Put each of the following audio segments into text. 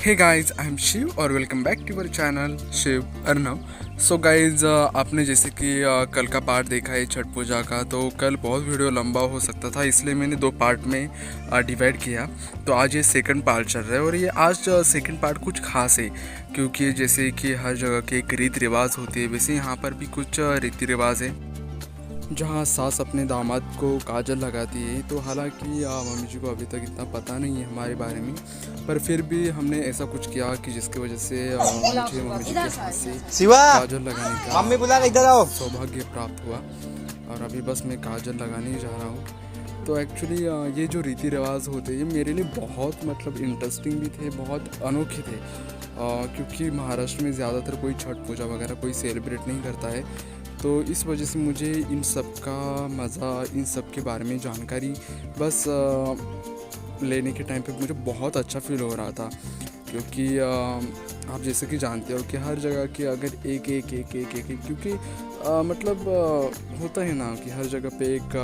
Hey guys, I am Shiv और welcome back to our channel Shiv Arnav. So guys, आपने जैसे कि कल का पार्ट देखा है छठ पूजा का, तो कल बहुत वीडियो लंबा हो सकता था, इसलिए मैंने दो पार्ट में डिवाइड किया। तो आज ये सेकंड पार्ट चल रहा है और ये आज सेकंड पार्ट कुछ खास है, क्योंकि जैसे कि हर जगह के एक रीति रिवाज होती है, वैसे यहाँ पर भी कुछ रीति रिवाज है। जहाँ सास अपने दामाद को काजल लगाती है, तो हालांकि मम्मी जी को अभी तक इतना पता नहीं है हमारे बारे में, पर फिर भी हमने ऐसा कुछ किया कि जिसकी वजह से मुझे मम्मी जी के हाथ से काजल लगाने का मम्मी बुला इधर आओ सौभाग्य प्राप्त हुआ। और अभी बस मैं काजल लगाने ही जा रहा हूँ। तो एक्चुअली ये जो रीति रिवाज होते हैं, ये मेरे लिए बहुत इंटरेस्टिंग भी थे, बहुत अनोखे थे, क्योंकि महाराष्ट्र में ज़्यादातर कोई छठ पूजा वगैरह कोई सेलिब्रेट नहीं करता है। तो इस वजह से मुझे इन सब का मज़ा, इन सब के बारे में जानकारी बस लेने के टाइम पे मुझे बहुत अच्छा फील हो रहा था, क्योंकि आप जैसे कि जानते हो कि हर जगह के अगर एक एक एक एक एक, एक क्योंकि होता है ना कि हर जगह पे एक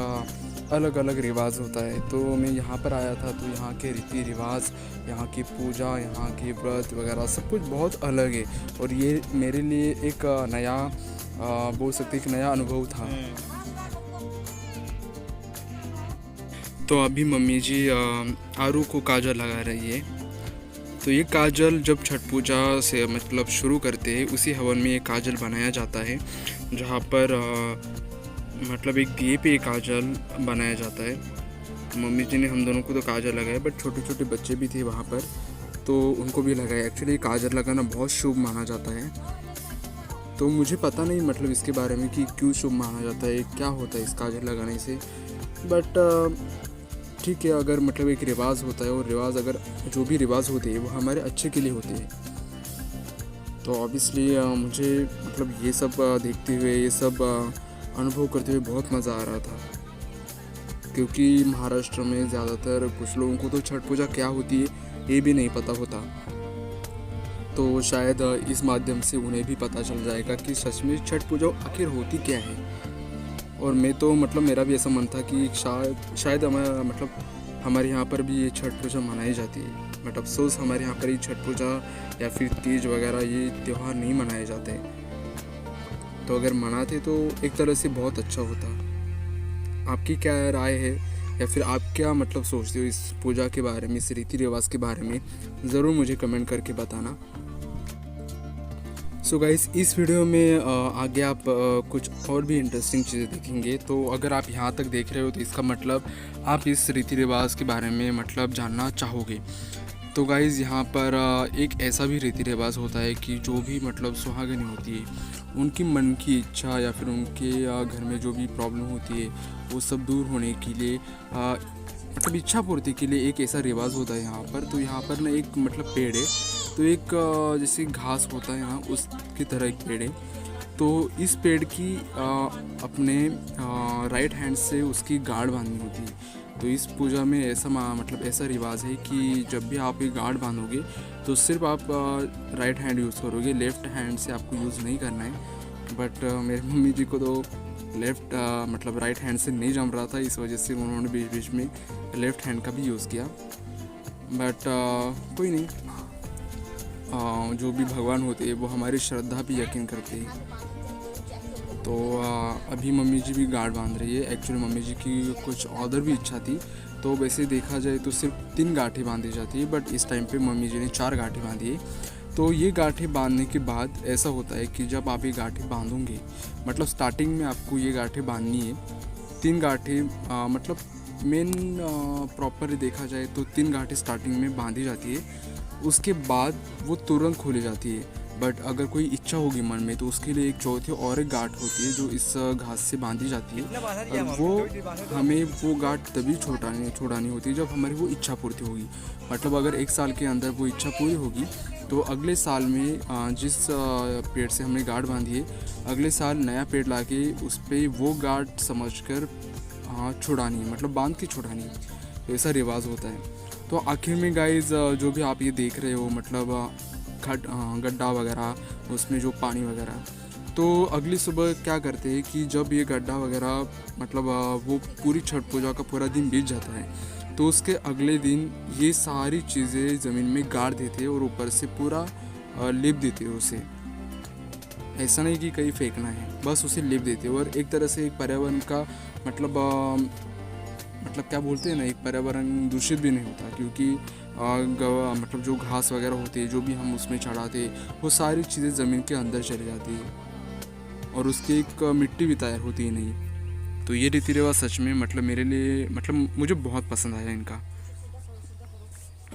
अलग अलग रिवाज होता है। तो मैं यहाँ पर आया था, तो यहाँ के रीति रिवाज, यहाँ की पूजा, यहाँ की व्रत वगैरह सब कुछ बहुत अलग है, और ये मेरे लिए एक नया बोल सकते एक नया अनुभव था। तो अभी मम्मी जी आरू को काजल लगा रही है। तो ये काजल जब छठ पूजा से शुरू करते हैं, उसी हवन में ये काजल बनाया जाता है, जहाँ पर एक दिए पे ये काजल बनाया जाता है। मम्मी जी ने हम दोनों को तो काजल लगाया, बट छोटे छोटे बच्चे भी थे वहाँ पर, तो उनको भी लगाया। एक्चुअली काजल लगाना बहुत शुभ माना जाता है, तो मुझे पता नहीं इसके बारे में कि क्यों शुभ माना जाता है, क्या होता है इस काजल लगाने से, बट ठीक है। अगर एक रिवाज होता है, और रिवाज अगर जो भी रिवाज होते हैं वो हमारे अच्छे के लिए होते हैं, तो ऑब्वियसली मुझे ये सब देखते हुए, ये सब अनुभव करते हुए बहुत मज़ा आ रहा था, क्योंकि महाराष्ट्र में ज़्यादातर कुछ लोगों को तो छठ पूजा क्या होती है ये भी नहीं पता होता। तो शायद इस माध्यम से उन्हें भी पता चल जाएगा कि सच में छठ पूजा आखिर होती क्या है। और मैं तो मेरा भी ऐसा मन था कि शायद हमारे यहाँ पर भी ये छठ पूजा मनाई जाती है, बट अफसोस हमारे यहाँ पर ये छठ पूजा या फिर तीज वगैरह ये त्यौहार नहीं मनाए जाते। तो अगर मनाते तो एक तरह से बहुत अच्छा होता। आपकी क्या राय है, या फिर आप क्या सोचते हो इस पूजा के बारे में, इस रीति रिवाज के बारे में, ज़रूर मुझे कमेंट करके बताना। सो गाइस, इस वीडियो में आगे आप कुछ और भी इंटरेस्टिंग चीज़ें देखेंगे। तो अगर आप यहाँ तक देख रहे हो, तो इसका आप इस रीति रिवाज के बारे में जानना चाहोगे। तो गाइस, यहाँ पर एक ऐसा भी रीति रिवाज होता है कि जो भी सुहागनी होती है, उनकी मन की इच्छा या फिर उनके घर में जो भी प्रॉब्लम होती है, वो सब दूर होने के लिए इच्छा पूर्ति के लिए एक ऐसा रिवाज होता है यहाँ पर। तो यहाँ पर ना एक पेड़ है, तो एक जैसे घास होता है ना, उसकी तरह एक पेड़ है। तो इस पेड़ की अपने राइट हैंड से उसकी गांठ बांधनी होती है। तो इस पूजा में ऐसा रिवाज है कि जब भी आप ये गांठ बांधोगे, तो सिर्फ आप राइट हैंड यूज़ करोगे, लेफ़्ट हैंड से आपको यूज़ नहीं करना है। बट मेरी मम्मी जी को तो लेफ़्ट राइट हैंड से नहीं जम रहा था, इस वजह से उन्होंने बीच बीच में लेफ़्ट हैंड का भी यूज़ किया। बट कोई नहीं, जो भी भगवान होते हैं वो हमारी श्रद्धा भी यकीन करते हैं। तो अभी मम्मी जी भी गांठ बांध रही है। एक्चुअली मम्मी जी की कुछ और भी इच्छा थी, तो वैसे देखा जाए तो सिर्फ 3 गांठें बांधी जाती है, बट इस टाइम पे मम्मी जी ने 4 गांठें बांधी है। तो ये गांठें बांधने के बाद ऐसा होता है कि जब आप ये गांठें बांधोगे, स्टार्टिंग में आपको ये गांठें बांधनी है। 3 गांठें मेन प्रॉपर देखा जाए तो 3 गांठें स्टार्टिंग में बांधी जाती है, उसके बाद वो तुरंत खोली जाती है। बट अगर कोई इच्छा होगी मन में, तो उसके लिए एक चौथी और एक गांठ होती है जो इस घास से बांधी जाती है, और वो हमें वो गांठ तभी छोड़ानी होती है जब हमारी वो इच्छा पूर्ति होगी। अगर 1 साल के अंदर वो इच्छा पूरी होगी, तो अगले साल में जिस पेड़ से हमने गांठ बांधी है, अगले साल नया पेड़ लाके उस पर वो गांठ समझकर छुड़ानी है, बांध के छुड़ानी है। तो ऐसा रिवाज होता है। तो आखिर में गाइज, जो भी आप ये देख रहे हो गड्ढा वगैरह, उसमें जो पानी वगैरह, तो अगली सुबह क्या करते हैं कि जब ये गड्ढा वगैरह वो पूरी छठ पूजा का पूरा दिन बीत जाता है, तो उसके अगले दिन ये सारी चीज़ें ज़मीन में गाड़ देते और ऊपर से पूरा लिप देते उसे। ऐसा नहीं कि कहीं फेंकना है, बस उसे लिप देते और एक तरह से एक पर्यावरण का मतलब मतलब क्या बोलते हैं ना, एक पर्यावरण दूषित भी नहीं होता, क्योंकि मतलब जो घास वगैरह होती है जो भी हम उसमें चढ़ाते वो सारी चीज़ें ज़मीन के अंदर चली जाती है और उसकी एक मिट्टी भी तैयार होती है नहीं। तो ये रीति रिवाज सच में मतलब मेरे लिए मतलब मुझे बहुत पसंद आया इनका।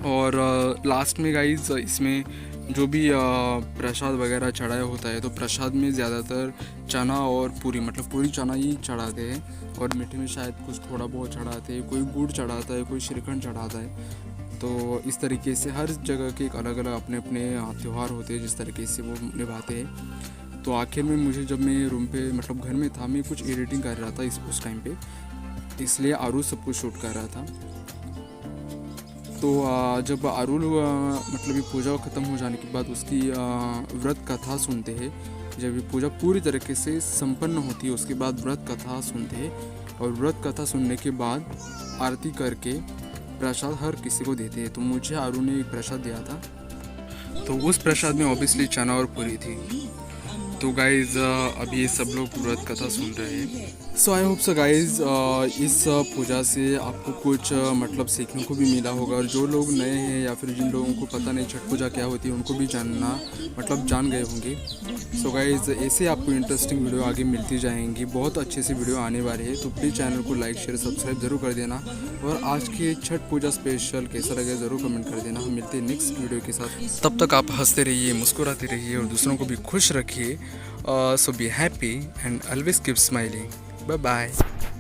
और लास्ट में गाइज इसमें जो भी प्रसाद वगैरह चढ़ाया होता है तो प्रसाद में ज़्यादातर चना और पूरी मतलब पूरी चना ही चढ़ाते हैं और मीठे में शायद कुछ थोड़ा बहुत चढ़ाते हैं, कोई गुड़ चढ़ाता है, कोई श्रीखंड चढ़ाता है। तो इस तरीके से हर जगह के एक अलग अलग अपने अपने त्यौहार होते हैं जिस तरीके से वो निभाते हैं। तो आखिर में मुझे जब मैं रूम पे मतलब घर में था, मैं कुछ एडिटिंग कर रहा था उस टाइम पे, इसलिए आरू सब कुछ शूट कर रहा था। तो जब आरुल मतलब ये पूजा ख़त्म हो जाने के बाद उसकी व्रत कथा सुनते हैं। जब ये पूजा पूरी तरीके से संपन्न होती है उसके बाद व्रत कथा सुनते हैं और व्रत कथा सुनने के बाद आरती करके प्रसाद हर किसी को देते हैं। तो मुझे आरू ने एक प्रसाद दिया था, तो उस प्रसाद में ऑब्वियसली चना और पूरी थी। तो गाइज़ अभी सब लोग व्रत कथा सुन रहे हैं। सो आई होप सो गाइज़ इस पूजा से आपको कुछ मतलब सीखने को भी मिला होगा, और जो लोग नए हैं या फिर जिन लोगों को पता नहीं छठ पूजा क्या होती है उनको भी जानना मतलब जान गए होंगे। सो गाइज़ ऐसे आपको इंटरेस्टिंग वीडियो आगे मिलती जाएंगी, बहुत अच्छे से वीडियो आने वाले हैं। तो प्लीज़ चैनल को लाइक शेयर सब्सक्राइब ज़रूर कर देना, और आज के छठ पूजा स्पेशल कैसा लगे ज़रूर कमेंट कर देना। हम मिलते हैं नेक्स्ट वीडियो के साथ, तब तक आप हंसते रहिए, मुस्कुराते रहिए और दूसरों को भी खुश रखिए। So be happy and always keep smiling. Bye bye.